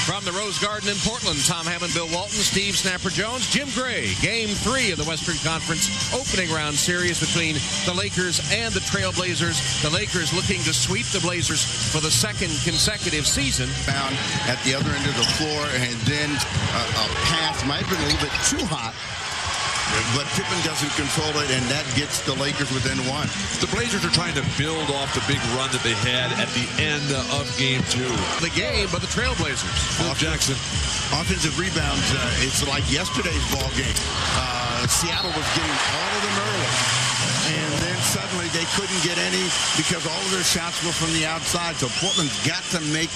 From the Rose Garden in Portland, Tom Hammond, Bill Walton, Steve Snapper Jones, Jim Gray. Game 3 of the Western Conference opening round series between the Lakers and the Trailblazers. The Lakers looking to sweep the Blazers for the second consecutive season. Down at the other end of the floor, and then a pass might have been a little bit too hot. But Pippen doesn't control it, and that gets the Lakers within one. The Blazers are trying to build off the big run that they had at the end of Game 2. The game by the Trailblazers. Phil Jackson. Offensive rebounds, it's like yesterday's ball game. Seattle was getting all of them early, and then suddenly they couldn't get any because all of their shots were from the outside. So Portland's got to make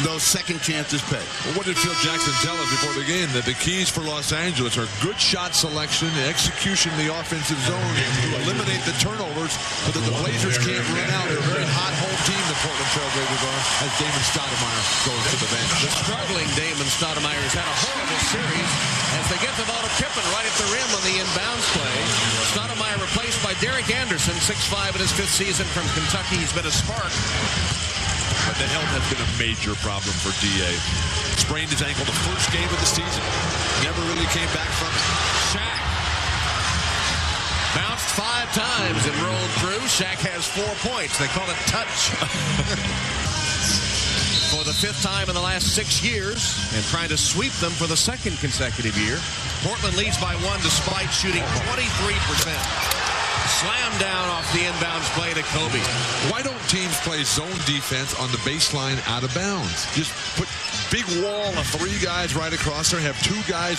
those second chances pay. Well, what did Phil Jackson tell us before the game? That the keys for Los Angeles are good shot selection, execution in the offensive zone to eliminate the turnovers so that the Blazers can't run out. They're a very hot home team, the Portland Trailblazers are, as Damon Stoudemire goes to the bench. The struggling Damon Stoudemire has had a horrible series as they get the ball to Pippen right at the rim on the inbounds play. Stoudemire replaced by Derek Anderson, 6'5" in his 5th season from Kentucky. He's been a spark. But the health has been a major problem for D.A. Sprained his ankle the first game of the season. Never really came back from it. Shaq bounced 5 times and rolled through. Shaq has 4 points. They call it touch. For the 5th time in the last 6 years, and trying to sweep them for the 2nd consecutive year. Portland leads by 1 despite shooting 23%. Slam down off the inbounds play to Kobe. Why don't teams play zone defense on the baseline out of bounds? Just put big wall of 3 guys right across there, have 2 guys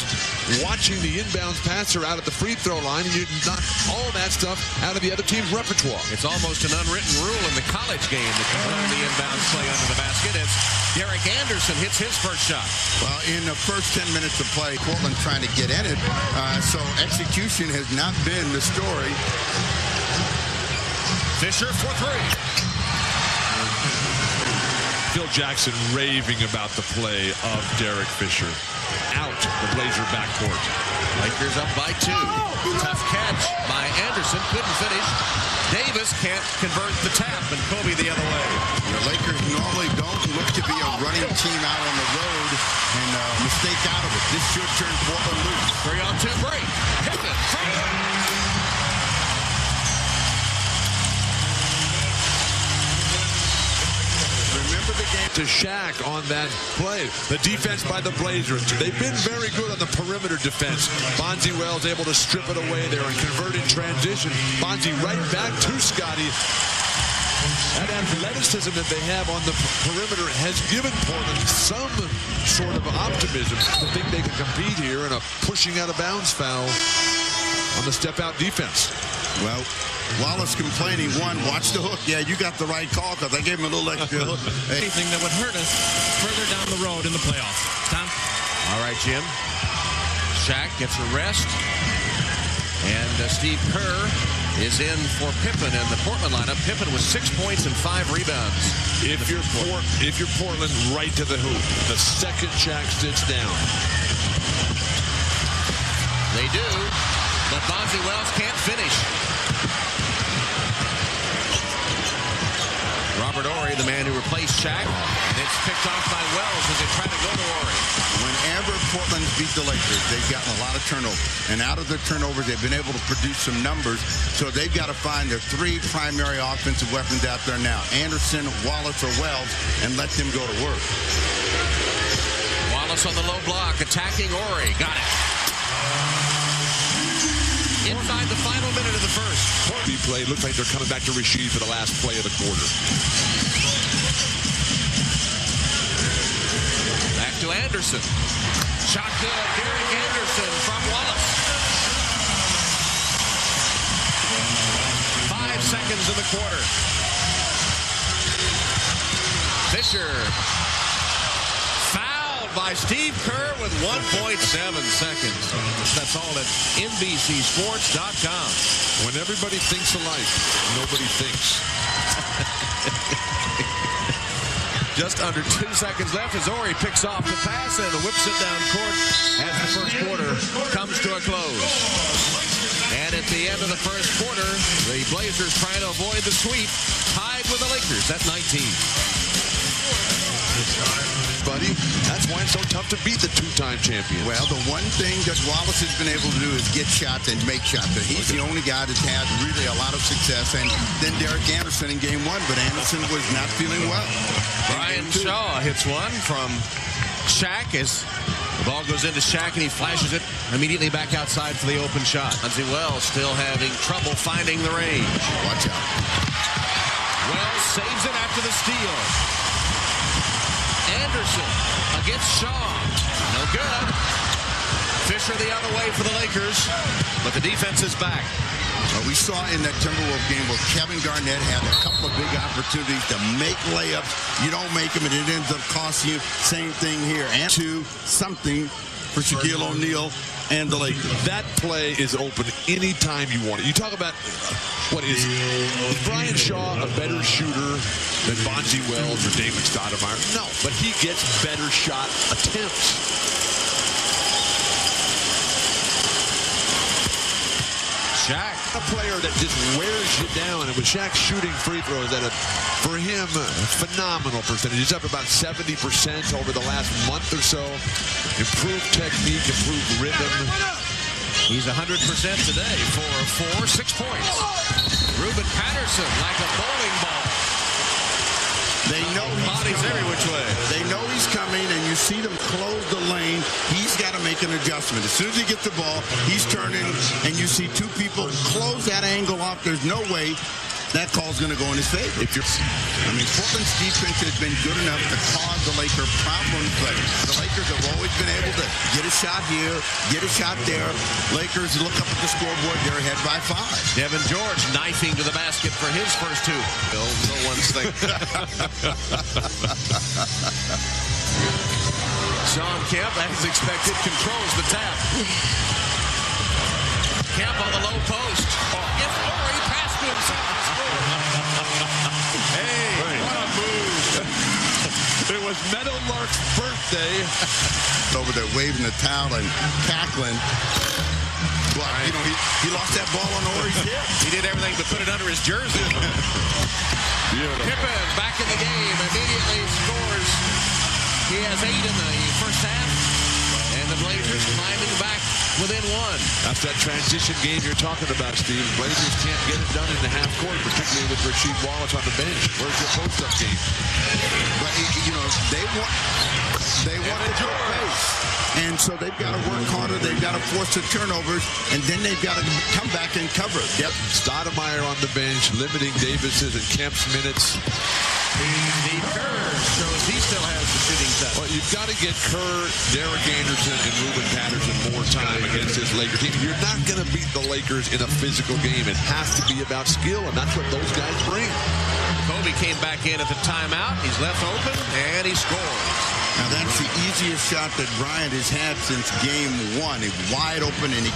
watching the inbounds passer out at the free throw line, and you knock all that stuff out of the other team's repertoire. It's almost an unwritten rule in the college game that you learn the inbounds play under the basket as Derek Anderson hits his first shot. Well, in the first 10 minutes of play, Portland trying to get in it, so execution has not been the story. Fisher for 3. Phil Jackson raving about the play of Derek Fisher. Out the Blazer backcourt. Lakers up by 2. Tough catch by Anderson. Couldn't finish. Davis can't convert the tap, and Kobe the other way. The Lakers normally don't look to be a running team out on the road and mistake out of it. This should turn Portland loose. 3-on-2 break. Pippen. Remember the game to Shaq on that play. The defense by the Blazers. They've been very good on the perimeter defense. Bonzi Wells able to strip it away there and convert in transition. Bonzi right back to Scotty. That athleticism that they have on the perimeter has given Portland some sort of optimism to think they can compete here in a pushing out of bounds foul on the step-out defense. Well, Wallace complaining, watch the hook. Yeah, you got the right call because I gave him a little extra hook. Anything that would hurt us further down the road in the playoffs. Tom? All right, Jim. Shaq gets a rest. And Steve Kerr is in for Pippen in the Portland lineup. Pippen with 6 points and 5 rebounds. If you're Portland, right to the hoop. The second Shaq sits down. They do, but Bonzi Wells can't finish. Robert Horry, the man who replaced Shaq, and it's picked off by Wells as they try to go to Horry. Whenever Portland's beat the Lakers, they've gotten a lot of turnovers. And out of the turnovers, they've been able to produce some numbers. So they've got to find their 3 primary offensive weapons out there now. Anderson, Wallace, or Wells, and let them go to work. Wallace on the low block, attacking Horry. Got it. Inside the final minute of the first. Play. Looks like they're coming back to Rashid for the last play of the quarter. Back to Anderson. Shot good. Derek Anderson from Wallace. 5 seconds in the quarter. Fisher. Fouled by Steve Kerr with 1.7 seconds. That's all at NBCSports.com. When everybody thinks alike, nobody thinks. Just under 2 seconds left as Horry picks off the pass and whips it down court as the first quarter comes to a close. And at the end of the first quarter, the Blazers trying to avoid the sweep, tied with the Lakers at 19. everybody. That's why it's so tough to beat the two-time champions. Well, the one thing that Wallace has been able to do is get shots and make shots. And he's the only guy that's had really a lot of success. And then Derek Anderson in game one, but Anderson was not feeling well. Brian Shaw hits one from Shaq as the ball goes into Shaq and he flashes it immediately back outside for the open shot. Bonzi Wells still having trouble finding the range. Watch out. Wells saves it after the steal. Anderson against Shaw. No good. Fisher the other way for the Lakers, but the defense is back. We saw in that Timberwolves game where Kevin Garnett had a couple of big opportunities to make layups. You don't make them, and it ends up costing you. Same thing here. And to something for Shaquille O'Neal and the Lakers. That play is open anytime you want it. You talk about what is Brian Shaw a better shooter than Bonzi Wells or David Stoudemire? No, but he gets better shot attempts. Shaq, a player that just wears you down, and with Shaq shooting free throws at for him, phenomenal percentage. He's up about 70% over the last month or so. Improved technique, improved rhythm. He's 100% today for 6 points. Ruben Patterson like a bowling ball. They know bodies every which way. They know he's coming, and you see them close the lane. He's got to make an adjustment. As soon as he gets the ball, he's turning, and you see two people close that angle off. There's no way that call's going to go in his favor. Portland's defense has been good enough to cause the Lakers problems, but the Lakers have always been able to get a shot here, get a shot there. Lakers look up at the scoreboard, they're ahead by 5. Devin George knifing to the basket for his first 2. No one's thinking. Sean Kemp, as expected, controls the tap. Kemp on the low post. Gets Horry passed to himself. Hey, what a move. It was Meadowlark's birthday. Over there waving the towel and cackling. Well, you know, he lost that ball on Horry's hip. He did everything but put it under his jersey. Pippen back in the game. Immediately scores. He has 8 in the first half. And the Blazers climbing back within 1. That's that transition game you're talking about, Steve. Blazers can't get it done in the half court, particularly with Rasheed Wallace on the bench. Where's your post-up game? But, you know, they want to do pace. And so they've got to work harder. They've got to force the turnovers, and then they've got to come back and cover. Yep. Stoudemire on the bench, limiting Davis's and Kemp's minutes. Steve Kerr shows he still has the shooting touch. Well, you've got to get Kerr, Derek Anderson, and Ruben Patterson more time against this Lakers team. You're not going to beat the Lakers in a physical game. It has to be about skill, and that's what those guys bring. Kobe came back in at the timeout. He's left open, and he scores. Now, that's the easiest shot that Bryant has had since game 1. He's wide open, and he...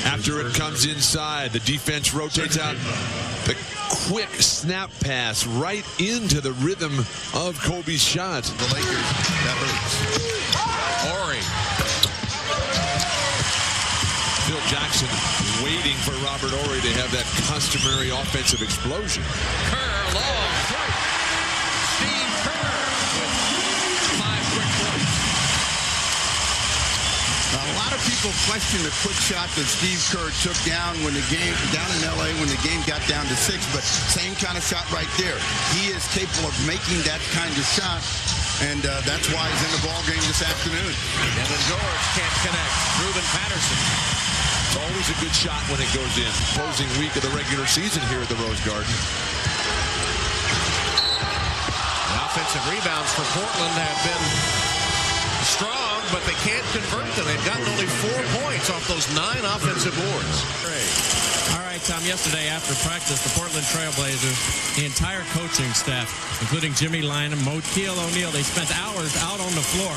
After it comes inside, the defense rotates out. The quick snap pass right into the rhythm of Kobe's shot. The Lakers, that hurts. Horry. Phil Jackson waiting for Robert Horry to have that customary offensive explosion. Kerr, long three. Steve Kerr with 5 quick points. Now, a lot of people question the quick shot that Steve Kerr took down when the game down in LA when the game got down to 6, but same kind of shot right there. He is capable of making that kind of shot, and that's why he's in the ball game this afternoon. Devin George can't connect. Ruben Patterson. It's always a good shot when it goes in. Closing week of the regular season here at the Rose Garden. The offensive rebounds for Portland have been strong, but they can't convert them. They've gotten only 4 points off those 9 offensive boards. All right, Tom, yesterday after practice, the Portland Trailblazers, the entire coaching staff, including Jimmy Lynam, Shaquille O'Neal, they spent hours out on the floor,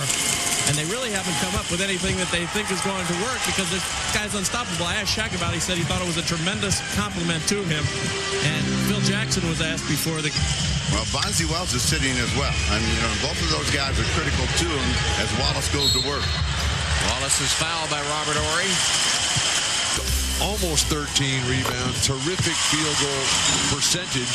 and they really haven't come up with anything that they think is going to work because this guy's unstoppable. I asked Shaq about it. He said he thought it was a tremendous compliment to him. And Phil Jackson was asked before the... Well, Bonzi Wells is sitting as well. I mean, you know, both of those guys are critical to him as Wallace goes to work. Wallace is fouled by Robert Horry. almost 13 rebounds. Terrific field goal percentage.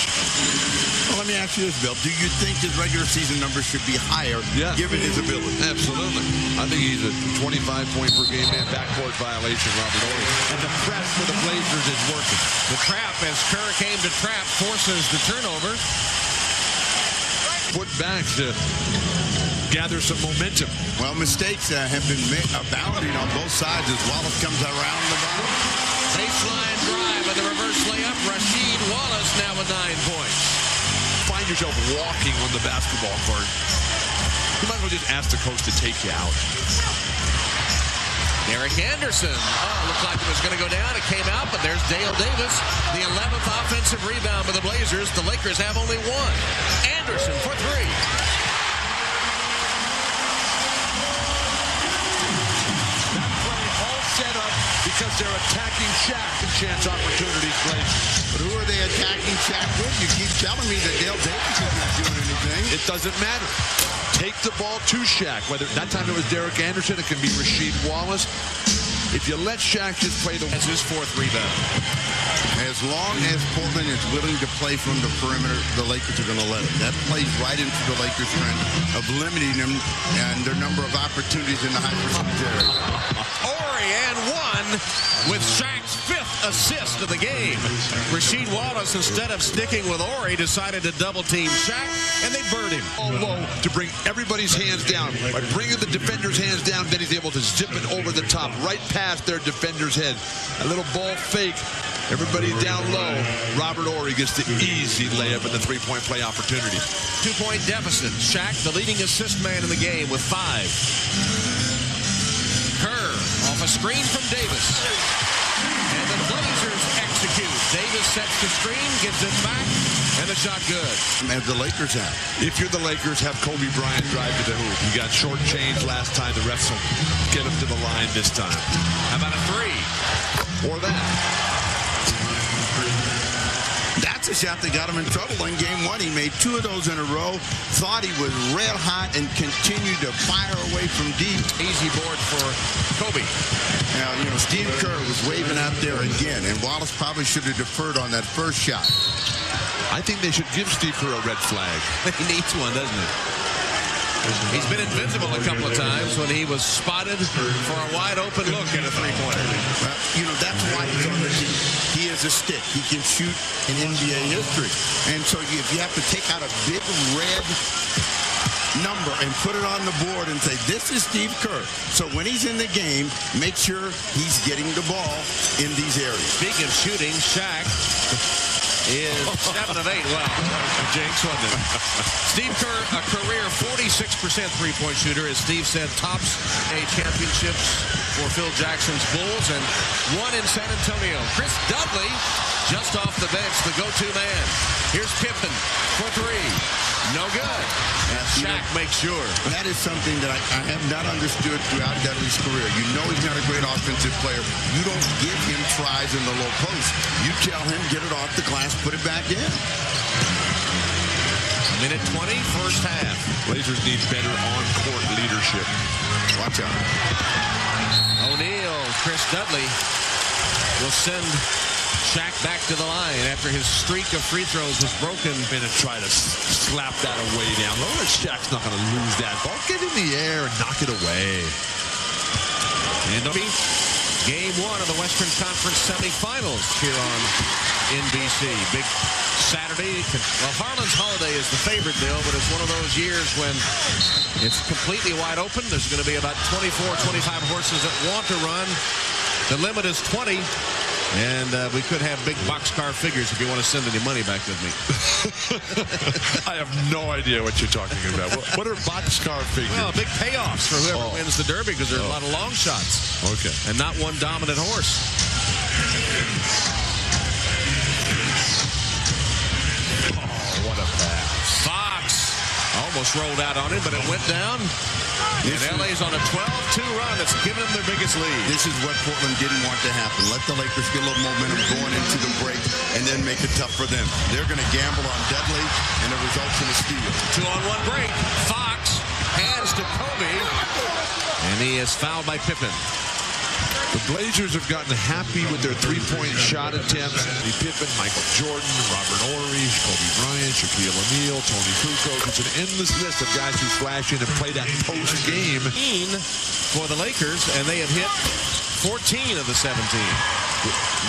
Well, let me ask you this, Bill. Do you think his regular season numbers should be higher, given his ability? Absolutely. I think he's a 25-point-per-game man. Backcourt violation, Robert Ory. And the press for the Blazers is working. The trap, as Kerr came to trap, forces the turnover. Put back to gather some momentum. Well, mistakes have been abounding on both sides as Wallace comes around the bottom. Baseline drive and the reverse layup. Rasheed Wallace now with 9 points. Find yourself walking on the basketball court. You might as well just ask the coach to take you out. Derek Anderson. Oh, looked like it was going to go down. It came out, but there's Dale Davis. The 11th offensive rebound for the Blazers. The Lakers have only one. Anderson for 3. Set up because they're attacking Shaq and chance opportunities, Blazers. But who are they attacking Shaq with? You keep telling me that Dale Davis is not doing anything. It doesn't matter. Take the ball to Shaq. Whether that time it was Derek Anderson, it can be Rasheed Wallace. If you let Shaq just play That's his 4th rebound. As long as Portland is willing to play from the perimeter, the Lakers are going to let it. That plays right into the Lakers' trend of limiting them and their number of opportunities in the high percentage area. Ory and 1 with Shaq's 5th assist of the game. Rasheed Wallace, instead of sticking with Ory, decided to double-team Shaq, and they burned him. all low to bring everybody's hands down. By bringing the defender's hands down, then he's able to zip it over the top, right past their defender's head. A little ball fake. Everybody down low. Robert Ory gets the easy layup and the three-point play opportunity. 2-point deficit. Shaq, the leading assist man in the game, with 5. Kerr off a screen from Davis. And the Blazers execute. Davis sets the screen, gives it back, and the shot good. As the Lakers have. If you're the Lakers, have Kobe Bryant drive to the hoop. You got short change last time. The refs will get him to the line this time. How about a 3? Or that. That's a shot that got him in trouble in game 1. He made 2 of those in a row. Thought he was red hot and continued to fire away from deep. Easy board for Kobe. Now, you know, Steve Kerr was waving out there again, and Wallace probably should have deferred on that first shot. I think they should give Steve Kerr a red flag. He needs one, doesn't he? He's been invincible a couple of times when he was spotted for a wide-open look at a three-pointer. Well, you know, that's why he's on the team. He is a stick. He can shoot in NBA history. And so if you have to take out a big red number and put it on the board and say, this is Steve Kerr. So when he's in the game, make sure he's getting the ball in these areas. Speaking of shooting, Shaq is 7 of 8. Wow, jinx, wasn't it? Steve Kerr, a career 46% three-point shooter, as Steve said, tops a championships for Phil Jackson's Bulls, and 1 in San Antonio. Chris Dudley, just off the bench, the go-to man. Here's Pippen for 3. No good. And Shaq makes sure. That is something that I have not understood throughout Dudley's career. You know he's not a great offensive player. You don't give him tries in the low post. You tell him, get it off the glass, put it back in. Minute 20, first half. Blazers need better on-court leadership. Watch out. O'Neal, Chris Dudley will send Shaq back to the line after his streak of free throws was broken. And try to slap that away down low. Shaq's not going to lose that ball. Get in the air and knock it away. And game 1 of the Western Conference semifinals here on NBC. Big Saturday. Well, Harlan's Holiday is the favorite, Bill, but it's one of those years when it's completely wide open. There's going to be about 24, 25 horses that want to run. The limit is 20. And we could have big boxcar figures if you want to send any money back with me. I have no idea what you're talking about. What are boxcar figures? Well, big payoffs for whoever wins the Derby, because there's a lot of long shots. Okay. And not one dominant horse. Oh, what a pass. Fox almost rolled out on him, but it went down. And LA's on a 12-2 run that's given them their biggest lead. This is what Portland didn't want to happen. Let the Lakers get a little momentum going into the break and then make it tough for them. They're going to gamble on Dudley, and the results in a steal. 2-on-1 break. Fox hands to Kobe, and he is fouled by Pippen. The Blazers have gotten happy with their three-point shot attempts. Pippen, Michael Jordan, Robert Horry, Kobe Bryant, Shaquille O'Neal, Tony Kukoc. It's an endless list of guys who flash in and play that post-game. For the Lakers, and they have hit 14 of the 17.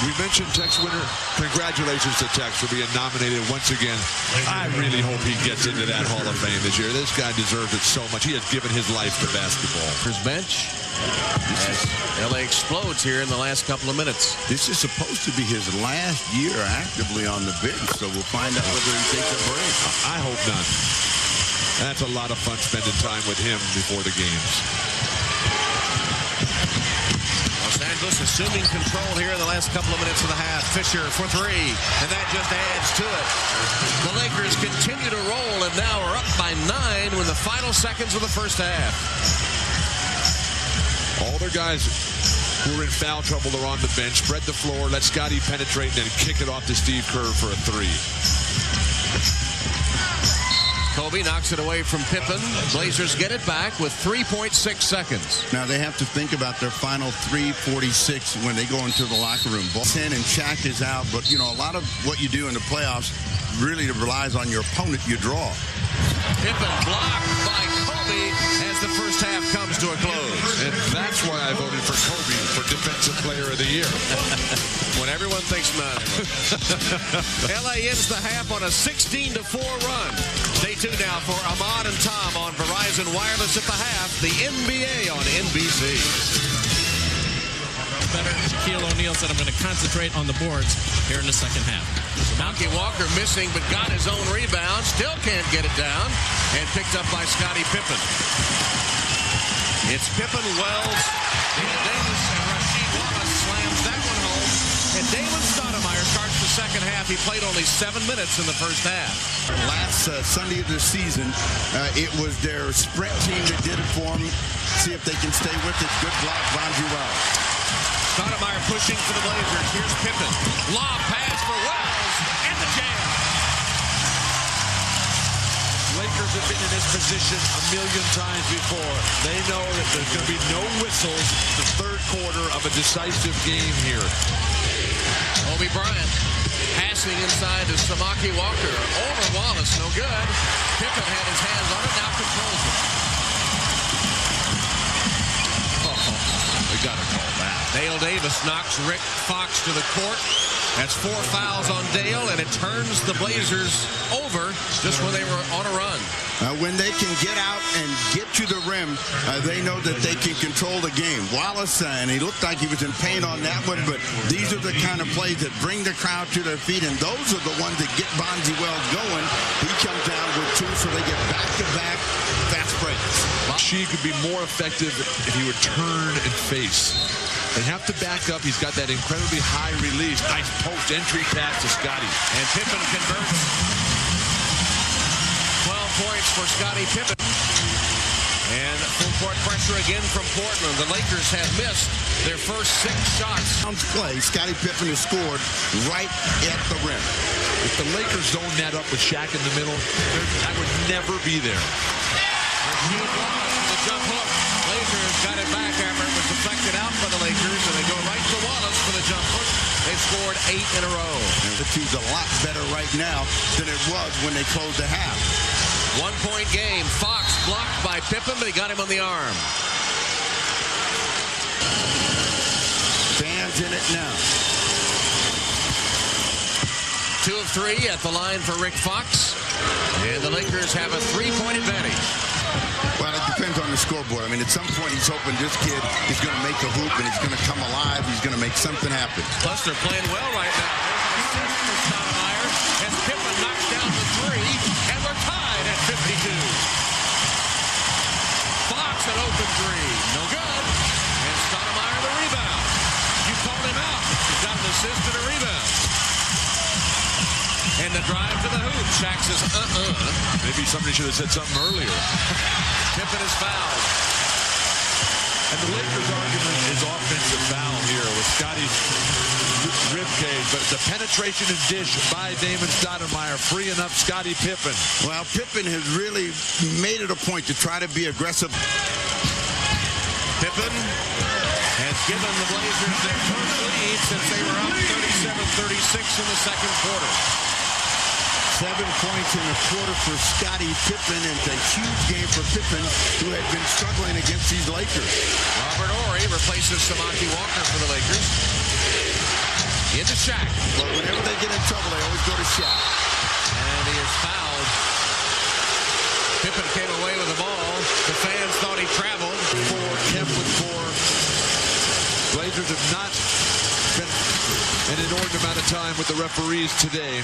We mentioned Tex Winter. Congratulations to Tex for being nominated once again. I really hope he gets into that Hall of Fame this year. This guy deserves it so much. He has given his life to basketball. His bench as LA explodes here in the last couple of minutes. This is supposed to be his last year actively on the bench, so we'll find out whether he takes a break. I hope not. That's a lot of fun spending time with him before the games. Los Angeles assuming control here in the last couple of minutes of the half. Fisher for three, and that just adds to it. The Lakers continue to roll and now are up by 9 with the final seconds of the first half. All their guys who are in foul trouble are on the bench. Spread the floor, let Scottie penetrate, and then kick it off to Steve Kerr for a three. Kobe knocks it away from Pippen. Blazers get it back with 3.6 seconds. Now they have to think about their final 3:46 when they go into the locker room. Ball 10 and Shaq is out, but you know, a lot of what you do in the playoffs really relies on your opponent you draw. Pippen blocked by Kobe as the first half comes to a close. And that's why I voted for Kobe for Defensive Player of the Year. When everyone thinks not. LA ends the half on a 16-4 run. Stay tuned now for Ahmad and Tom on Verizon Wireless at the half, the NBA on NBC. Better. Shaquille O'Neal said, I'm going to concentrate on the boards here in the second half. Samaki Walker missing, but got his own rebound. Still can't get it down. And picked up by Scottie Pippen. It's Pippen, Wells, and Davis, and Rasheed Wallace slams that one home. And Damon Stoudemire starts the second half. He played only 7 minutes in the first half. Last Sunday of the season, it was their sprint team that did it for them. See if they can stay with it. Good block, R1G3. Stoudemire pushing for the Blazers. Here's Pippen. Lob pass for Wells. And the jam. Lakers have been in this position a million times before. They know that there's going to be no whistles the third quarter of a decisive game here. Kobe Bryant passing inside to Samaki Walker. Over Wallace, no good. Pippen had his hands on it, now controls it. We got to call that. Dale Davis knocks Rick Fox to the court. That's 4 fouls on Dale, and it turns the Blazers over just when they were on a run. When they can get out and get to the rim, they know that they can control the game. Wallace, and he looked like he was in pain on that one, but these are the kind of plays that bring the crowd to their feet, and those are the ones that get Bonzi Wells going. He comes down with 2, so they get back-to-back fast breaks. She could be more effective if he would turn and face. They have to back up. He's got that incredibly high release. Nice post entry pass to Scottie. And Pippen converts. 12 points for Scottie Pippen. And full court pressure again from Portland. The Lakers have missed their first 6 shots. Play, Scottie Pippen has scored right at the rim. If the Lakers don't net up with Shaq in the middle, that would never be there. The jump hook. Blazers got it back after it was deflected out by the Lakers, and they go right to Wallace for the jump hook. They've scored 8 in a row. And the team's a lot better right now than it was when they closed the half. 1-point game. Fox blocked by Pippen, but he got him on the arm. Fans in it now. 2 of 3 at the line for Rick Fox. And the Lakers have a 3-point advantage. Well, it depends on the scoreboard. I mean, at some point, he's hoping this kid is going to make a hoop and he's going to come alive. He's going to make something happen. Plus, they're playing well right now. There's an assist for Stoudemire as Pippen knocks down the 3, and we're tied at 52. Fox an open 3. No good. And Stoudemire the rebound. You called him out. He's got an assist and a rebound. And the drive to the hoop. Shaq says, Maybe somebody should have said something earlier. Pippen is fouled. And the Lakers' argument is offensive foul here with Scottie's rib cage. But the penetration and dish by Damon Stoudemire freeing up Scottie Pippen. Well, Pippen has really made it a point to try to be aggressive. Pippen has given the Blazers their first lead since they were up 37-36 in the second quarter. 7 points in a quarter for Scottie Pippen, and it's a huge game for Pippen, who had been struggling against these Lakers. Robert Horry replaces Samaki Walker for the Lakers. Into Shaq. But whenever they get in trouble, they always go to Shaq. And he is fouled. Pippen came away with the ball. The fans thought he traveled. Kemp with 4. Blazers have not spent an inordinate amount of time with the referees today.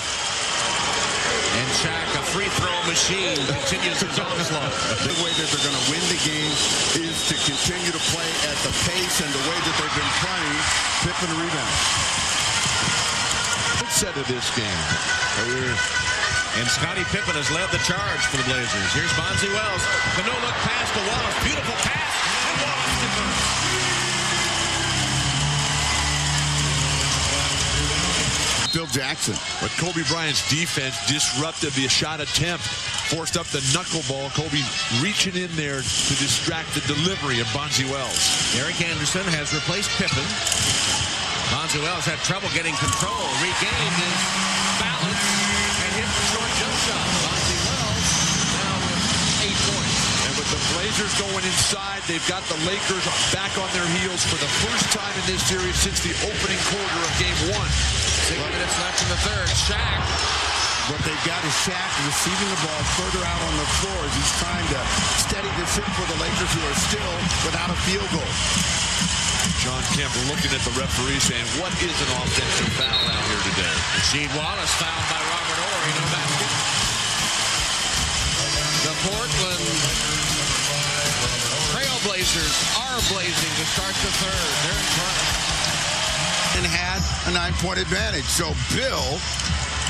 And Shaq, a free throw machine, continues his onslaught. The way that they're going to win the game is to continue to play at the pace and the way that they've been playing. Pippen rebound. Good set of this game. And Scottie Pippen has led the charge for the Blazers. Here's Bonzi Wells. The no-look pass to Wallace. Beautiful pass. And Wallace converts. Phil Jackson. But Kobe Bryant's defense disrupted the shot attempt, forced up the knuckleball. Kobe reaching in there to distract the delivery of Bonzi Wells. Eric Anderson has replaced Pippen. Bonzi Wells had trouble getting control, regained his balance, and hit the short jump shot. Bonzi Wells now with 8 points. And with the Blazers going inside, they've got the Lakers back on their heels for the first time in this series since the opening quarter of Game 1. 6 minutes left in the third. Shaq. What they've got is Shaq receiving the ball further out on the floor as he's trying to steady the ship for the Lakers, who are still without a field goal. John Kemp looking at the referee saying, what is an offensive foul out here today? Rasheed Wallace fouled by Robert Horry. No basket. The Portland Trailblazers are blazing to start the third. They're in front. And had a 9-point advantage. So, Bill,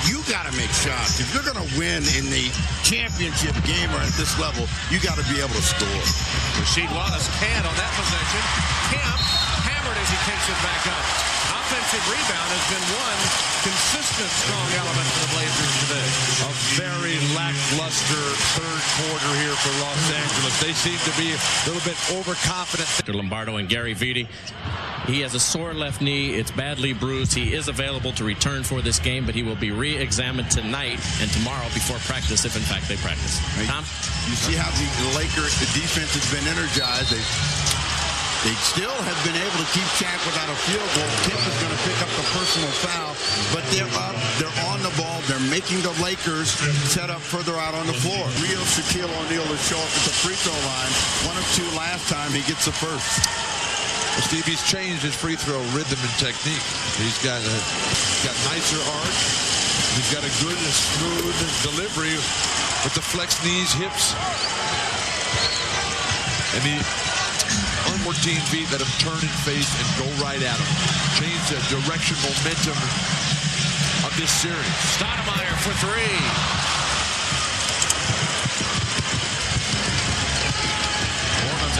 you got to make shots. If you're going to win in the championship game or at this level, you got to be able to score. Rasheed Wallace can't on that possession. Kemp hammered as he takes it back up. Offensive rebound has been one consistent strong element for the Blazers today. A very lackluster third quarter here for Los Angeles. They seem to be a little bit overconfident. Lombardo and Gary Vitti. He has a sore left knee. It's badly bruised. He is available to return for this game, but he will be re-examined tonight and tomorrow before practice, if in fact they practice. Tom? You see how the Lakers, the defense has been energized. They still have been able to keep Shaq without a field goal. Kemp is going to pick up the personal foul, but they're up, they're on the ball, they're making the Lakers set up further out on the floor. Real Shaquille O'Neal to show up at the free throw line. 1 of 2 last time, he gets the first. Steve, he's changed his free throw rhythm and technique. He's got nicer arch. He's got a good, smooth delivery with the flexed knees, hips, and the onward team feet that have turned and faced and go right at him. Change the direction, momentum of this series. Stoudemire for 3.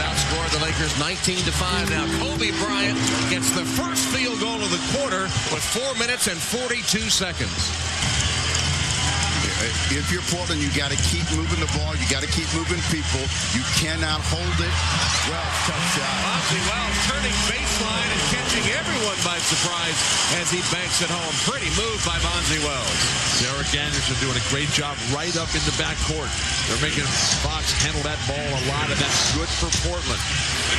Outscored the Lakers 19-5. Now Kobe Bryant gets the first field goal of the quarter with 4 minutes and 42 seconds. If you're Portland, you got to keep moving the ball. You got to keep moving people. You cannot hold it. Well, tough shot. Bonzi Wells turning baseline and catching everyone by surprise as he banks it home. Pretty move by Bonzi Wells. Eric Anderson doing a great job right up in the backcourt. They're making Fox handle that ball a lot, and that's good for Portland.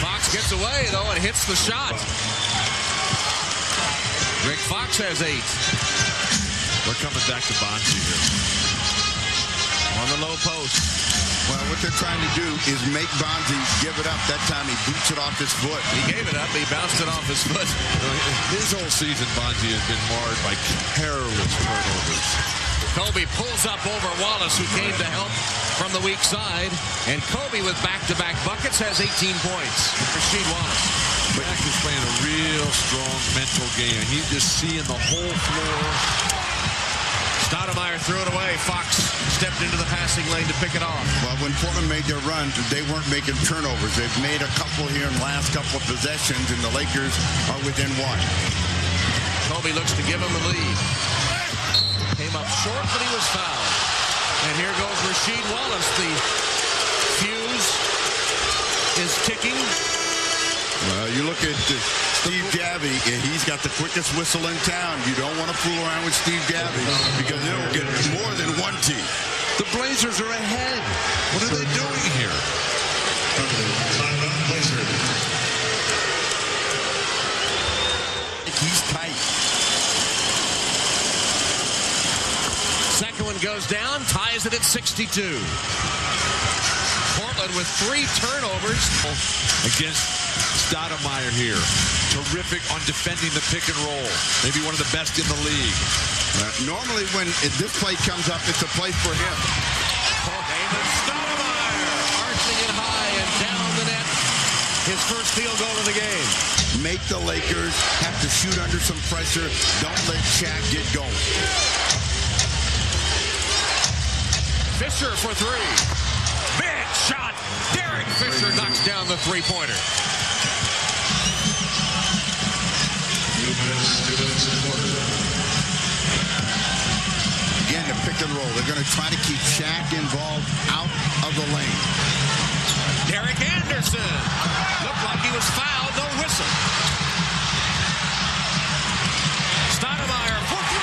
Fox gets away, though, and hits the shot. Rick Fox has 8. We're coming back to Bonzi here. On the low post. Well, what they're trying to do is make Bonzi give it up. That time he boots it off his foot. He gave it up. He bounced it off his foot. His whole season, Bonzi has been marred by careless turnovers. Kobe pulls up over Wallace, who came to help from the weak side. And Kobe, with back-to-back buckets, has 18 points. Rasheed Wallace. Shaq is playing a real strong mental game. He's just seeing the whole floor. Stoudemire threw it away. Fox stepped into the passing lane to pick it off. Well, when Portland made their run, they weren't making turnovers. They've made a couple here in the last couple of possessions, and the Lakers are within 1. Kobe looks to give him the lead. Came up short, but he was fouled. And here goes Rasheed Wallace. The fuse is ticking. Well, you look at Steve Javie, and he's got the quickest whistle in town. You don't want to fool around with Steve Javie because it'll get more than one team. The Blazers are ahead. What are they doing here? He's tight. Second one goes down, ties it at 62. Portland with 3 turnovers. Against Stoudemire here. Terrific on defending the pick and roll. Maybe one of the best in the league. Normally when this play comes up, it's a play for him. David Stoudemire arching it high and down the net. His first field goal of the game. Make the Lakers have to shoot under some pressure. Don't let Shaq get going. Fisher for 3. Big shot. Derek Fisher knocks down the three-pointer. Again, the pick and roll. They're going to try to keep Shaq involved out of the lane. Derek Anderson. Looked like he was fouled. No whistle. Stoudemire for 3.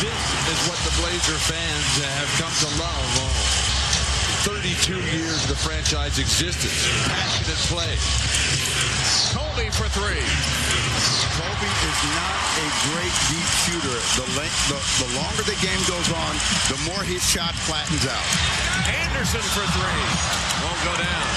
This is what the Blazer fans have come to love. 32 years of the franchise existence. Passionate play. Kobe for 3. Kobe is not a great deep shooter. The longer the game goes on, the more his shot flattens out. Anderson for 3. Won't go down.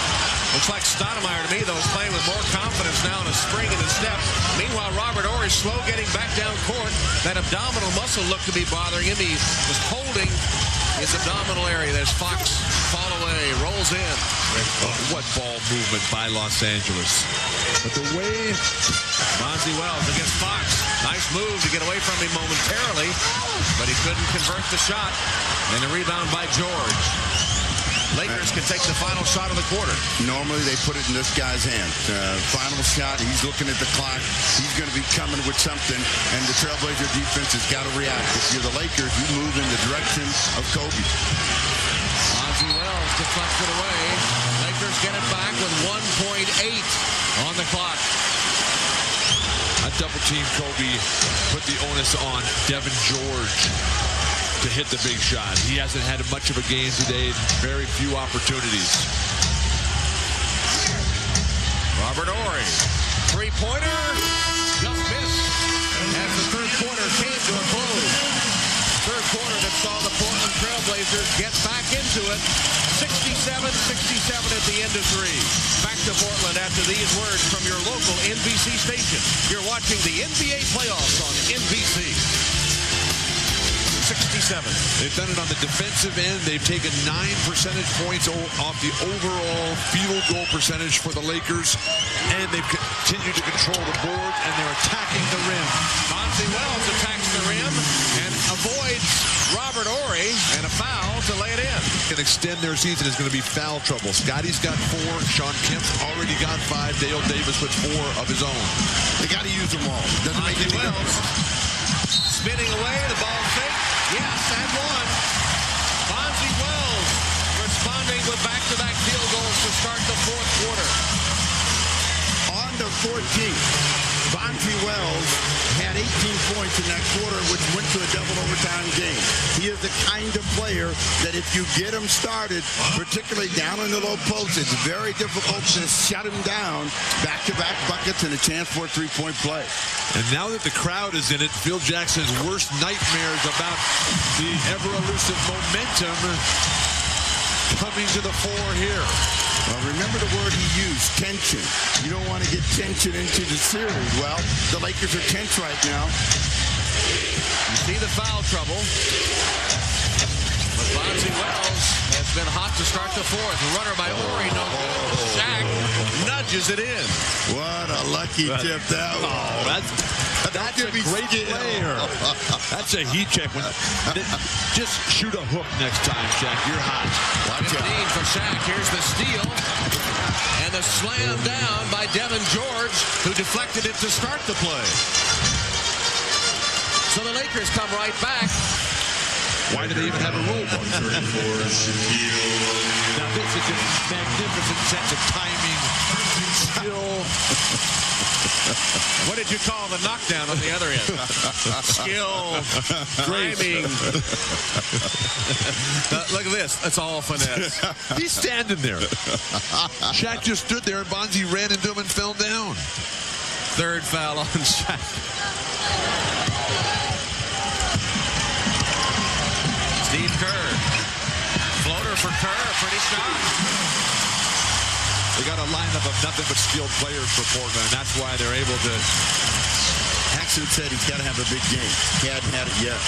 Looks like Stoudemire to me, though, is playing with more confidence now in a spring in his step. Meanwhile, Robert Horry slow getting back down court. That abdominal muscle looked to be bothering him. He was holding his abdominal area. There's Fox, fall away, rolls in. What ball movement by Los Angeles. But the way Bonzi Wells against Fox. Nice move to get away from him momentarily, but he couldn't convert the shot. And the rebound by George. Lakers can take the final shot of the quarter. Normally they put it in this guy's hand. Final shot, he's looking at the clock. He's going to be coming with something, and the Trailblazer defense has got to react. If you're the Lakers, you move in the direction of Kobe. Bonzi Wells deflects it away. Lakers get it back with 1.8 on the clock. A double team Kobe put the onus on Devin George to hit the big shot. He hasn't had much of a game today, very few opportunities. Robert Horry, three-pointer, just missed. As the third quarter came to a close. Third quarter that saw the Portland Trailblazers get back into it. 67-67 at the end of 3. Back to Portland after these words from your local NBC station. You're watching the NBA playoffs on NBC. 67. They've done it on the defensive end. They've taken 9 percentage points off the overall field goal percentage for the Lakers, and they've continued to control the board, and they're attacking the rim. Bonzi Wells attacks the rim and avoids Robert Horry, and a foul to lay it in. Can extend their season is going to be foul trouble. Scotty's got 4. Sean Kemp's already got 5. Dale Davis with 4 of his own. They got to use them all. Doesn't make any difference. Spinning away, the ball fake. Yes, and 1. Bonzi Wells responding with back-to-back field goals to start the fourth quarter. On to 14. Bonzi Wells had 18 points in that quarter, which went to a double overtime game. He is the kind of player that if you get him started, particularly down in the low post, it's very difficult to shut him down. Back-to-back buckets and a chance for a three-point play. And now that the crowd is in it, Phil Jackson's worst nightmares about the ever-elusive momentum coming to the fore here. Well, remember the word he used, tension. You don't want to get tension into the series. Well, the Lakers are tense right now. You see the foul trouble. But Bonzi Wells has been hot to start the fourth. The runner by Horry, no good. Shaq nudges it in. What a lucky tip that was. Oh, that's a great player. That's a heat check. Just shoot a hook next time, Shaq. You're hot. 15 for Shaq. Here's the steal. And the slam down by Devin George, who deflected it to start the play. So the Lakers come right back. Why do they even have a rule book? Now this is a magnificent sense of timing, skill. What did you call the knockdown on the other end? Skill, timing. Look at this. That's all finesse. He's standing there. Shaq just stood there, and Bonzi ran into him and fell down. Third foul on Shaq. Steve Kerr. Floater for Kerr. Pretty shot. They got a lineup of nothing but skilled players for Portland, and that's why they're able to. Paxson said he's got to have a big game. He hadn't had it yet.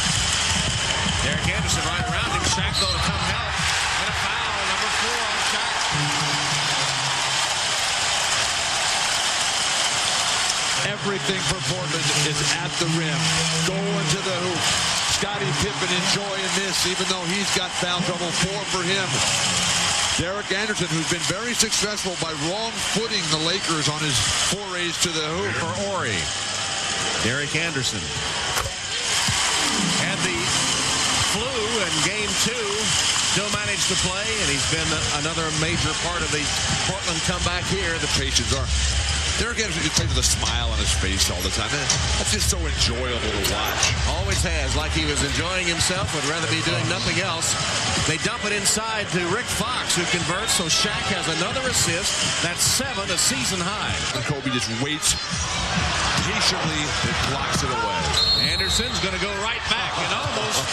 Derek Anderson right around him. Shaq, though, to come help. And a foul, number 4 on Shaq. Everything for Portland is at the rim. Going to the hoop. Scottie Pippen enjoying this, even though he's got foul trouble. 4 for him. Derek Anderson, who's been very successful by wrong-footing the Lakers on his forays to the hoop. For Ori. Derek Anderson. Had the flu in Game 2. Still managed to play, and he's been another major part of the Portland comeback here. The patience are. Derek Anderson just plays with a smile on his face all the time. That's just so enjoyable to watch. Always has, like he was enjoying himself, would rather be doing nothing else. They dump it inside to Rick Fox, who converts, so Shaq has another assist. That's 7, a season high. And Kobe just waits patiently and blocks it away. Anderson's going to go right back and almost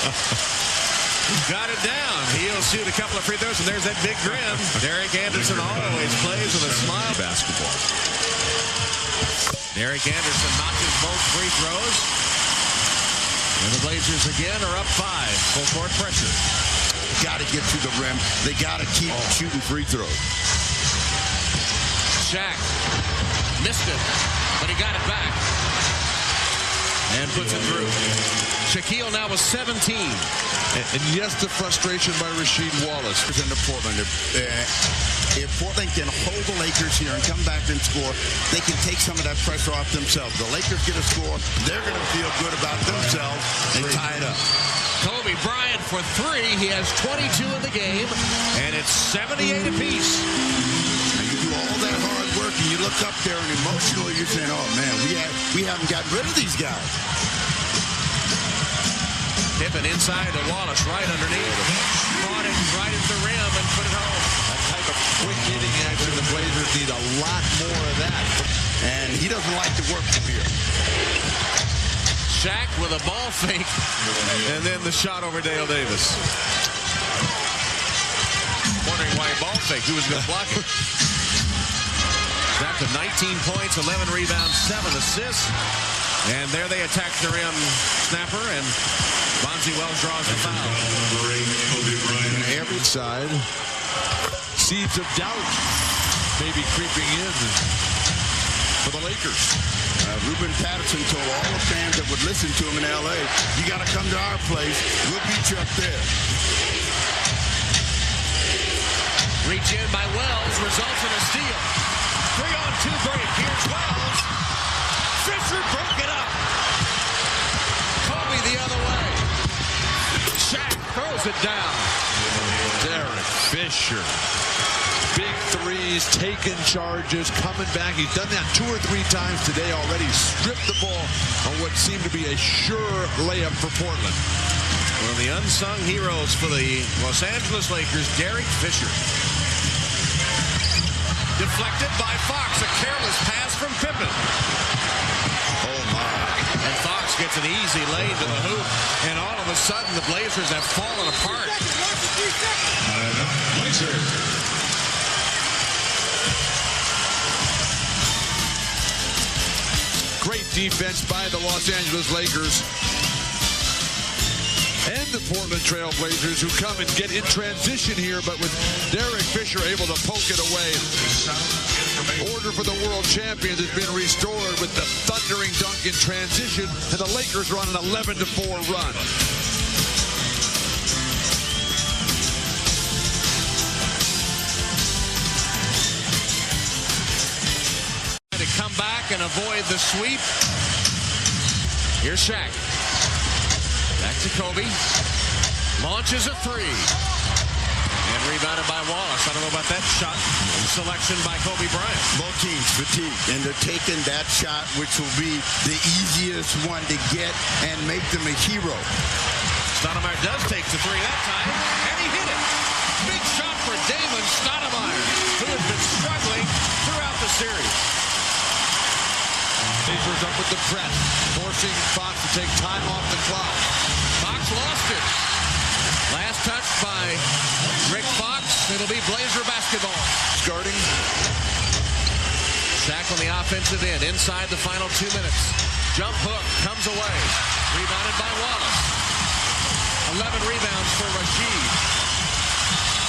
got it down. He'll shoot a couple of free throws, and there's that big grin. Derek Anderson always plays with a smile. Basketball. Derek Anderson notches both free throws. And the Blazers again are up 5. Full court pressure. Got to get to the rim. They got to keep shooting free throws. Shaq missed it, but he got it back. And puts it through. Shaquille now with 17. And yes, the frustration by Rasheed Wallace. Into Portland. If Portland can hold the Lakers here and come back and score, they can take some of that pressure off themselves. The Lakers get a score, they're going to feel good about themselves and tie it up. Kobe Bryant for 3. He has 22 in the game, and it's 78 apiece. And you do all that hard work, and you look up there, and emotionally you're saying, oh, man, we haven't gotten rid of these guys. Pippen inside to Wallace, right underneath. Caught it right at the rim and put it home. That type of quick hitting action, the Blazers need a lot more of that. And he doesn't like to work from here. Shaq with a ball fake, and then the shot over Dale Davis. Wondering why ball fake, who was going to block it? Back to 19 points, 11 rebounds, 7 assists. And there they attack the rim snapper, and Bonzi Wells draws the foul. Every side, seeds of doubt maybe creeping in for the Lakers. Ruben Patterson told all the fans that would listen to him in L.A., you got to come to our place. We'll beat you up there. Reach in by Wells, results in a steal. 3-on-2 break. Here's Wells. Fisher broke it up. Kobe the other way. Shaq throws it down. Derek Fisher. Big threes, taking charges, coming back. He's done that 2 or 3 times today already. Stripped the ball on what seemed to be a sure layup for Portland. One of the unsung heroes for the Los Angeles Lakers, Derek Fisher. Deflected by Fox. A careless pass from Pippen. Oh, my. And Fox gets an easy lane to the hoop. And all of a sudden, the Blazers have fallen apart. Great defense by the Los Angeles Lakers. And the Portland Trail Blazers, who come and get in transition here, but with Derek Fisher able to poke it away. Order for the world champions has been restored with the thundering dunk in transition, and the Lakers run an 11-4 run. To come back and avoid the sweep. Here's Shaq. Back to Kobe. Launches a three. And rebounded by Wallace. I don't know about that shot selection by Kobe Bryant. Both teams fatigued, and they're taking that shot, which will be the easiest one to get and make them a hero. Stoudemire does take the three that time, and he hit it. Big shot for Damon Stoudemire, who has been struggling throughout the series. Pacers up with the press, forcing Fox to take time off the clock. Fox lost it. Last touch by Rick Fox. It'll be Blazer basketball. Skirting. Shaq on the offensive end, inside the final 2 minutes. Jump hook comes away. Rebounded by Wallace. 11 rebounds for Rashid.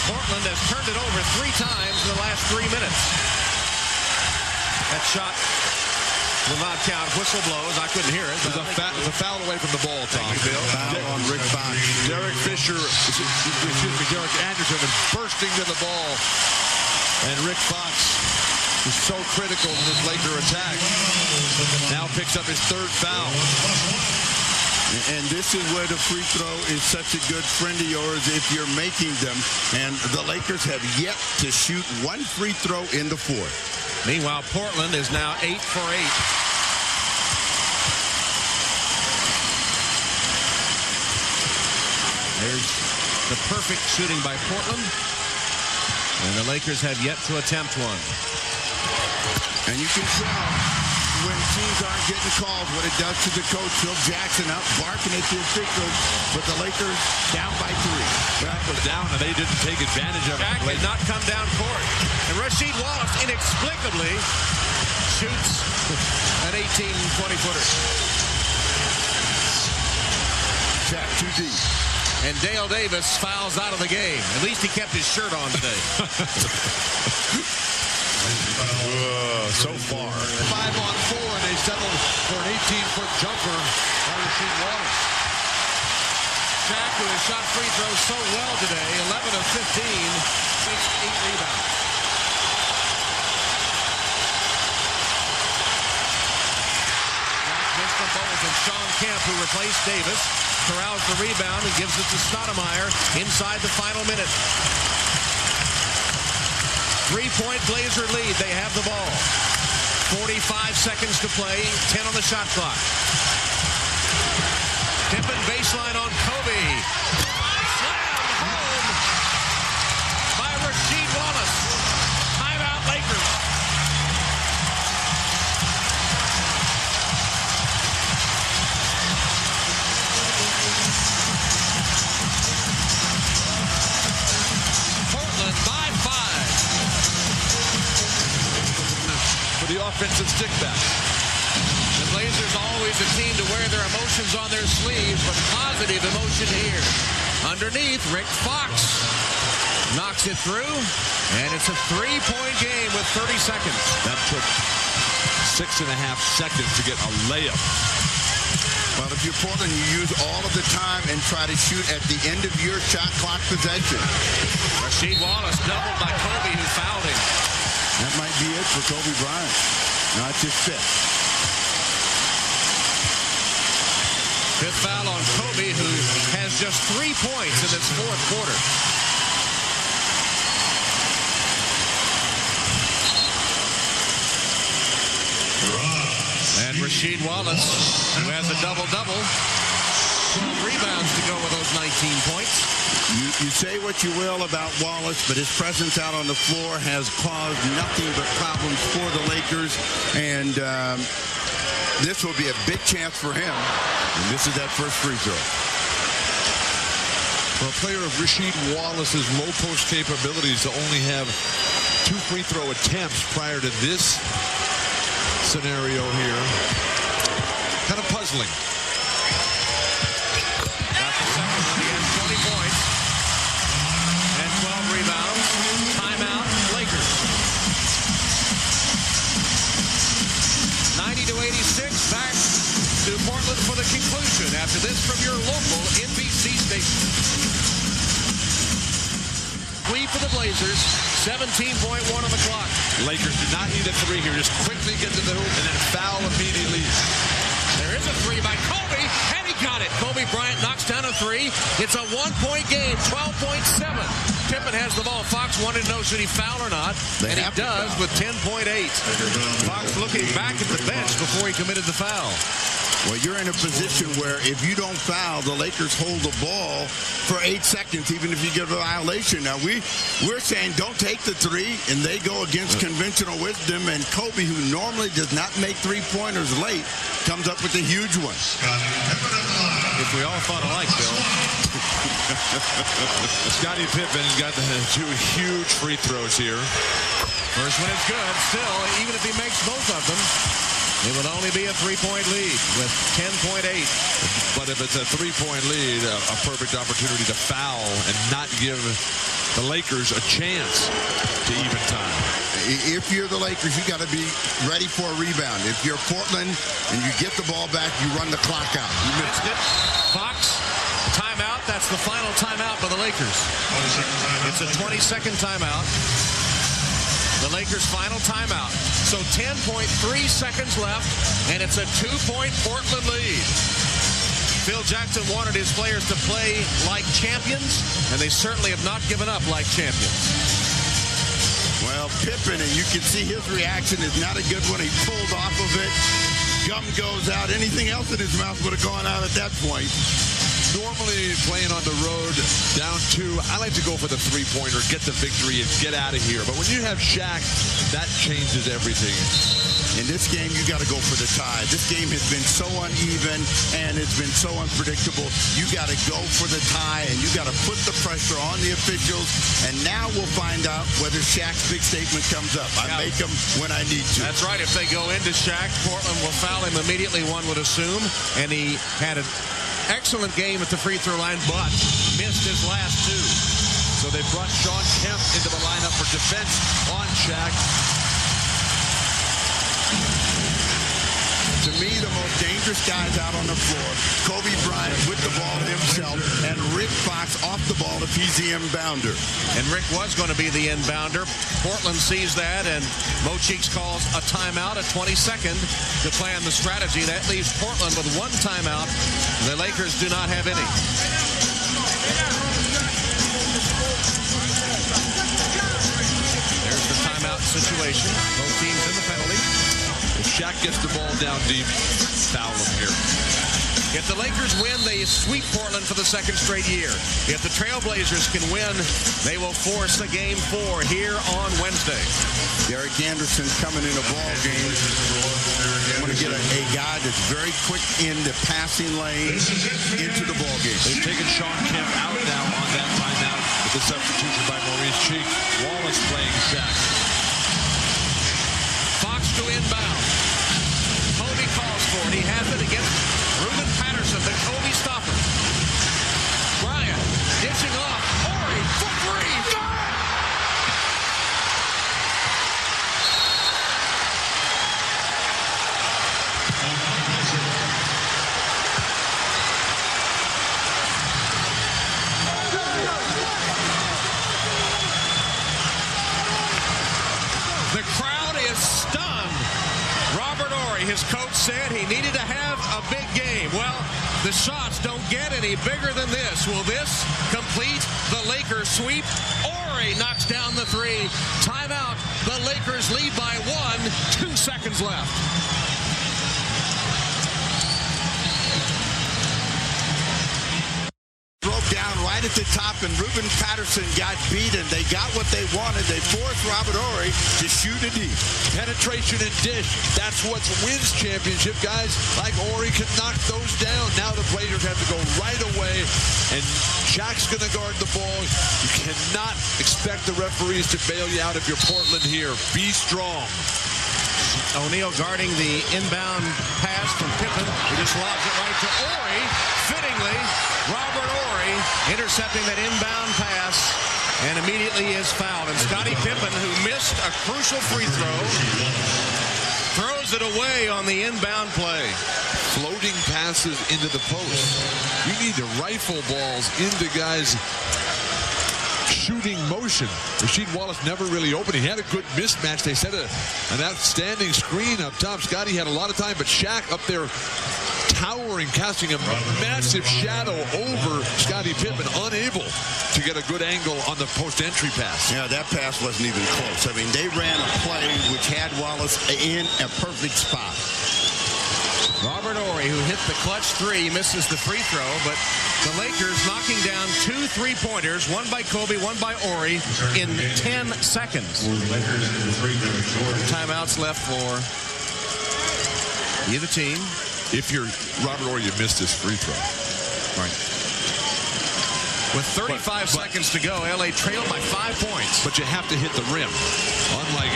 Portland has turned it over 3 times in the last 3 minutes. That shot will not count. Whistle blows. I couldn't hear it. It was a foul away from the ball, Tom. Thank you, Bill. Foul on Rick Fox. Derek Anderson is bursting to the ball. And Rick Fox is so critical to this Laker attack. Now picks up his 3rd foul. And this is where the free throw is such a good friend of yours if you're making them. And the Lakers have yet to shoot 1 free throw in the 4th. Meanwhile, Portland is now 8 for 8. There's the perfect shooting by Portland. And the Lakers have yet to attempt one. And you can tell when teams aren't getting calls what it does to the coach. Phil Jackson out barking at the officials, but the Lakers down by 3. Shaq was down and they didn't take advantage of it. Shaq did not come down court. And Rasheed Wallace inexplicably shoots an 18, 20-footer. Shaq too deep. And Dale Davis fouls out of the game. At least he kept his shirt on today. So far. 5-on-4, and they settled for an 18-foot jumper by Rasheed Wallace. Shaq, who has shot free throws so well today, 11 of 15, makes 8 rebounds. Shaq missed them both, and Sean Kemp, who replaced Davis, corrals the rebound and gives it to Stoudemire inside the final minute. 3-point Blazer lead. They have the ball. 45 seconds to play. 10 on the shot clock. Tipping baseline on Kobe. Slammed home by Rasheed Wallace. Timeout Lakers. Portland by 5. For the offensive stick back. The Blazers always a team to wear their emotions on their sleeves, but positive emotion here. Underneath, Rick Fox knocks it through, and it's a 3-point game with 30 seconds. That took 6.5 seconds to get a layup. Well, if you're Portland, you use all of the time and try to shoot at the end of your shot clock possession. Rasheed Wallace doubled by Kobe, who fouled him. That might be it for Kobe Bryant. Now it's his 5th. 5th foul on Kobe, who has just 3 points in this 4th quarter. And Rasheed Wallace, who has a double-double, 12 rebounds to go with those 19 points. You say what you will about Wallace, but his presence out on the floor has caused nothing but problems for the Lakers. And this will be a big chance for him. And this is that first free throw. For a player of Rasheed Wallace's low post capabilities to only have 2 free throw attempts prior to this scenario here, kind of puzzling. Got the second one. He has 20 points and 12 rebounds. Timeout, Lakers. 90-86, back to Portland for the conclusion after this from your local NBC station. Sweep for the Blazers, 17.1 on the clock. Lakers do not need a 3 here. Just quickly get to the hoop and then foul immediately. There is a 3 by Kobe, and he got it. Kobe Bryant knocks down a three. It's a one-point game, 12.7. Pippen has the ball. Fox wanted to know should he foul or not, and he does with 10.8. Fox looking back at the bench before he committed the foul. Well, you're in a position where if you don't foul, the Lakers hold the ball for 8 seconds, even if you get a violation. Now, we're saying don't take the three, and they go against conventional wisdom, and Kobe, who normally does not make three-pointers late, comes up with a huge one. If we all thought alike, Bill. Scottie Pippen's got the two huge free throws here. First one is good. Still, even if he makes both of them, it would only be a three-point lead with 10.8. But if it's a three-point lead, a perfect opportunity to foul and not give the Lakers a chance to even time. If you're the Lakers, you got to be ready for a rebound. If you're Portland and you get the ball back, you run the clock out. You missed it. Fox, timeout. That's the final timeout for the Lakers. It's a 20-second timeout. The Lakers' final timeout. So 10.3 seconds left, and it's a 2-point Portland lead. Phil Jackson wanted his players to play like champions, and they certainly have not given up like champions. Well, Pippen, and you can see his reaction is not a good one. He pulled off of it. Gum goes out. Anything else in his mouth would have gone out at that point. Normally playing on the road down two, I like to go for the three-pointer, get the victory, and get out of here. But when you have Shaq, that changes everything. In this game, you got to go for the tie. This game has been so uneven, and it's been so unpredictable. You got to go for the tie, and you got to put the pressure on the officials. And now we'll find out whether Shaq's big statement comes up. I make them when I need to. That's right. If they go into Shaq, Portland will foul him immediately, one would assume. And he had an excellent game at the free throw line, but missed his last two. So they brought Sean Kemp into the lineup for defense on Shaq. To me, the most dangerous guys out on the floor, Kobe Bryant with the ball himself, and Rick Fox off the ball if he's the inbounder. And Rick was going to be the inbounder. Portland sees that, and Mo Cheeks calls a timeout, a 22nd, to plan the strategy. That leaves Portland with one timeout. The Lakers do not have any. There's the timeout situation. Both teams in the penalty. If Shaq gets the ball down deep, foul him here. If the Lakers win, they sweep Portland for the second straight year. If the Trailblazers can win, they will force a Game 4 here on Wednesday. Derek Anderson coming in a ball game. I'm going to get a guy that's very quick in the passing lane into the ball game. They've taken Sean Kemp out now on that timeout with the substitution by Maurice Cheeks. Wallace playing Shaq. Fox to inbound. Kobe calls for it. He has it against Ruben Patterson. But Kobe stop it. Bryant dishing off. Horry for three. The crowd is stunned. Robert Horry, his coach, said he needed to have a big game. Well, the shots don't get any bigger than this. Will this complete the Lakers sweep? Horry knocks down the three. Timeout. The Lakers lead by 1. 2 seconds left. Broke down right at the top, and Ruben Patterson got beaten. They got what they wanted. They forced Robert Horry to shoot it deep. Penetration and dish. That's what wins championship. Guys like Horry can knock those down. Now the Blazers have to go right away, and Shaq's going to guard the ball. You cannot expect the referees to bail you out if you're Portland here. Be strong. O'Neal guarding the inbound pass from Pippen. He just lobs it right to Horry. Fittingly, Robert Horry intercepting that inbound pass and immediately is fouled. And Scottie Pippen, who missed a crucial free throw, throws it away on the inbound play. Floating passes into the post. You need to rifle balls into guys' shooting motion. Rasheed Wallace never really opened. He had a good mismatch. They set an outstanding screen up top. Scottie had a lot of time, but Shaq up there towering, casting a massive shadow over Scottie Pippen, unable to get a good angle on the post-entry pass. Yeah, that pass wasn't even close. I mean, they ran a play which had Wallace in a perfect spot. Robert Horry, who hit the clutch three, misses the free throw, but the Lakers knocking down 2 3-pointers, one by Kobe, one by Horry, in 10 seconds. Timeouts left for either team. If you're Robert Horry, you missed this free throw. Right. With 35 seconds to go, LA trailed by 5 points. But you have to hit the rim, unlike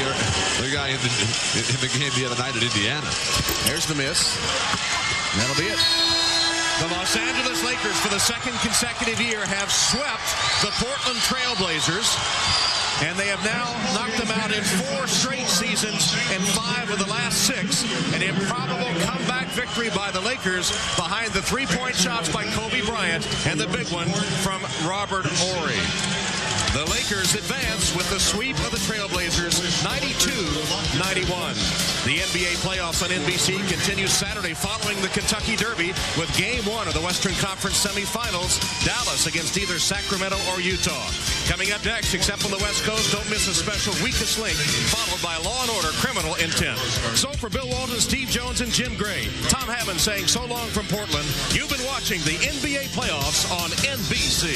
the guy in the game the other night at Indiana. There's the miss. That'll be it. The Los Angeles Lakers, for the second consecutive year, have swept the Portland Trail Blazers. And they have now knocked them out in 4 straight seasons and 5 of the last 6. An improbable comeback victory by the Lakers behind the 3-point shots by Kobe Bryant and the big one from Robert Horry. The Lakers advance with the sweep of the Trailblazers, 92-91. The NBA playoffs on NBC continue Saturday following the Kentucky Derby with Game 1 of the Western Conference semifinals, Dallas against either Sacramento or Utah. Coming up next, except on the West Coast, don't miss a special Weakest Link, followed by Law & Order Criminal Intent. So for Bill Walton, Steve Jones, and Jim Gray, Tom Hammond saying so long from Portland. You've been watching the NBA playoffs on NBC.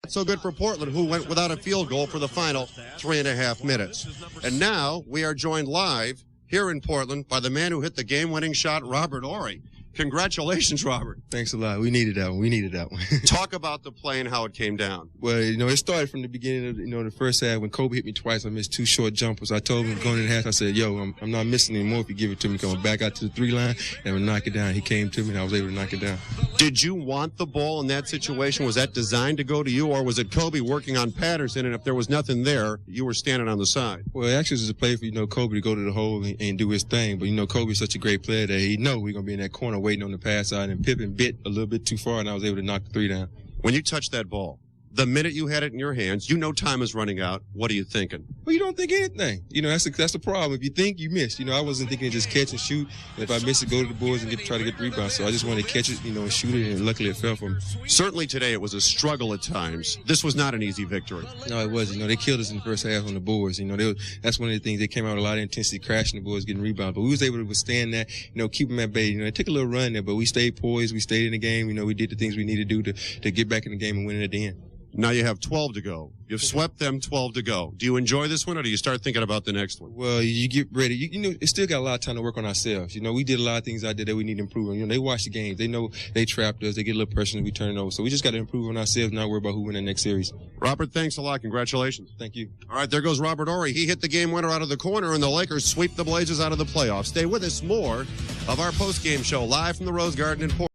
So good for Portland, who went without a field goal for the final 3.5 minutes. And now we are joined live here in Portland by the man who hit the game-winning shot, Robert Horry. Congratulations, Robert. Thanks a lot. We needed that one. Talk about the play and how it came down. Well, it started from the beginning of, the first half when Kobe hit me twice. I missed 2 short jumpers. I told him going in the half, I said, I'm not missing anymore if you give it to me. Coming back out to the 3-line and we'll knock it down. He came to me and I was able to knock it down. Did you want the ball in that situation? Was that designed to go to you, or was it Kobe working on Patterson, and if there was nothing there, you were standing on the side? Well, actually, it was a play for, Kobe to go to the hole and do his thing. But, Kobe's such a great player that he know we're going to be in that corner waiting on the pass out, and Pippen bit a little bit too far, and I was able to knock the 3 down. When you touched that ball, the minute you had it in your hands, time is running out. What are you thinking? Well, you don't think anything. That's the problem. If you think, you miss. I wasn't thinking just catch and shoot. And if I miss it, go to the boards and try to get the rebound. So I just wanted to catch it, and shoot it, and luckily it fell for me. Certainly today it was a struggle at times. This was not an easy victory. No, it wasn't. They killed us in the first half on the boards. That's one of the things. They came out with a lot of intensity, crashing the boards, getting rebounds. But we was able to withstand that, keep them at bay. It took a little run there, but we stayed poised. We stayed in the game. We did the things we needed to do to get back in the game and win it at the end. Now you have 12 to go. You've swept them, 12 to go. Do you enjoy this one, or do you start thinking about the next one? Well, you get ready. It's still got a lot of time to work on ourselves. We did a lot of things out there that we need to improve on. They watch the games. They know they trapped us. They get a little personal. We turn it over. So we just got to improve on ourselves, not worry about who win the next series. Robert, thanks a lot. Congratulations. Thank you. All right, there goes Robert Horry. He hit the game winner out of the corner, and the Lakers sweep the Blazers out of the playoffs. Stay with us. More of our post-game show live from the Rose Garden in Portland.